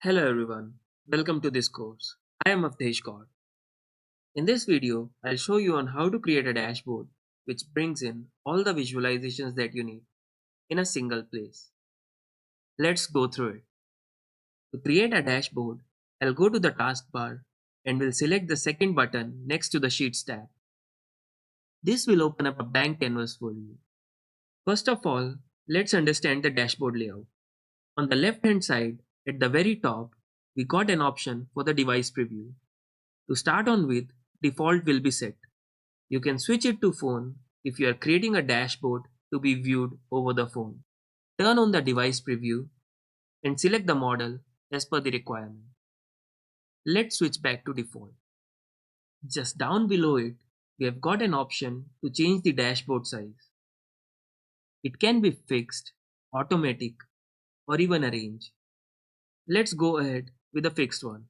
Hello everyone, welcome to this course. I am Avdesh Kaur. In this video, I'll show you on how to create a dashboard which brings in all the visualizations that you need in a single place. Let's go through it. To create a dashboard, I'll go to the taskbar and will select the second button next to the Sheets tab. This will open up a blank canvas for you. First of all, let's understand the dashboard layout. On the left hand side, at the very top, we got an option for the device preview. To start on with, default will be set. You can switch it to phone if you are creating a dashboard to be viewed over the phone. Turn on the device preview and select the model as per the requirement. Let's switch back to default. Just down below it, we have got an option to change the dashboard size. It can be fixed, automatic, or even arrange. Let's go ahead with the fixed one.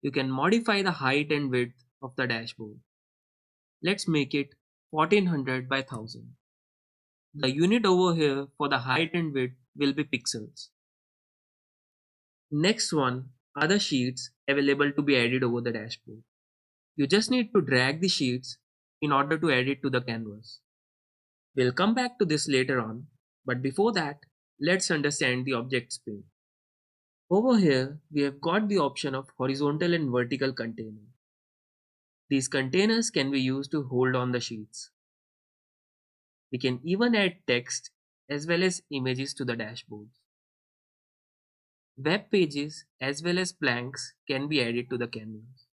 You can modify the height and width of the dashboard. Let's make it 1400 by 1000. The unit over here for the height and width will be pixels. Next one are the sheets available to be added over the dashboard. You just need to drag the sheets in order to add it to the canvas. We'll come back to this later on, but before that, let's understand the objects pane. Over here, we have got the option of horizontal and vertical container. These containers can be used to hold on the sheets. We can even add text as well as images to the dashboards. Web pages as well as blanks can be added to the canvas.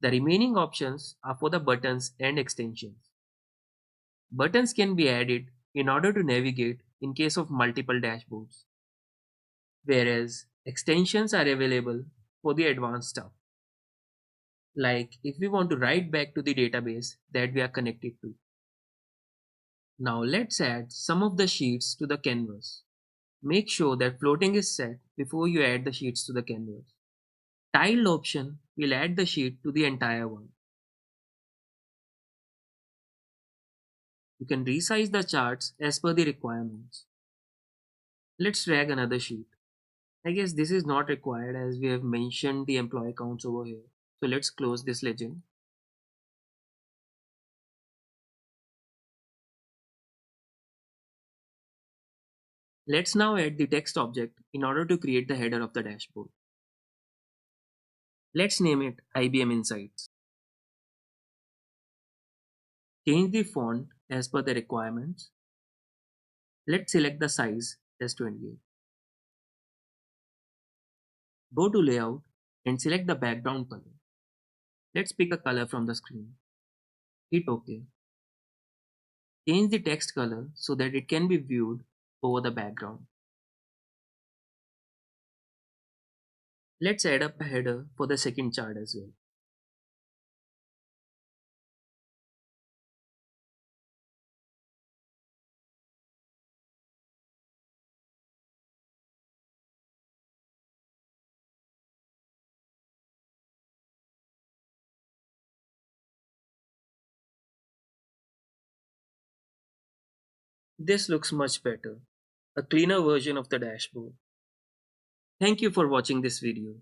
The remaining options are for the buttons and extensions. Buttons can be added in order to navigate in case of multiple dashboards, whereas extensions are available for the advanced stuff, like if we want to write back to the database that we are connected to. Now let's add some of the sheets to the canvas. Make sure that floating is set before you add the sheets to the canvas. Tiled option will add the sheet to the entire one. You can resize the charts as per the requirements. Let's drag another sheet. I guess this is not required as we have mentioned the employee counts over here. So let's close this legend. Let's now add the text object in order to create the header of the dashboard. Let's name it IBM Insights. Change the font as per the requirements. Let's select the size as 28. Go to layout and select the background color. Let's pick a color from the screen. Hit OK. Change the text color so that it can be viewed over the background. Let's add up a header for the second chart as well. This looks much better, a cleaner version of the dashboard. Thank you for watching this video.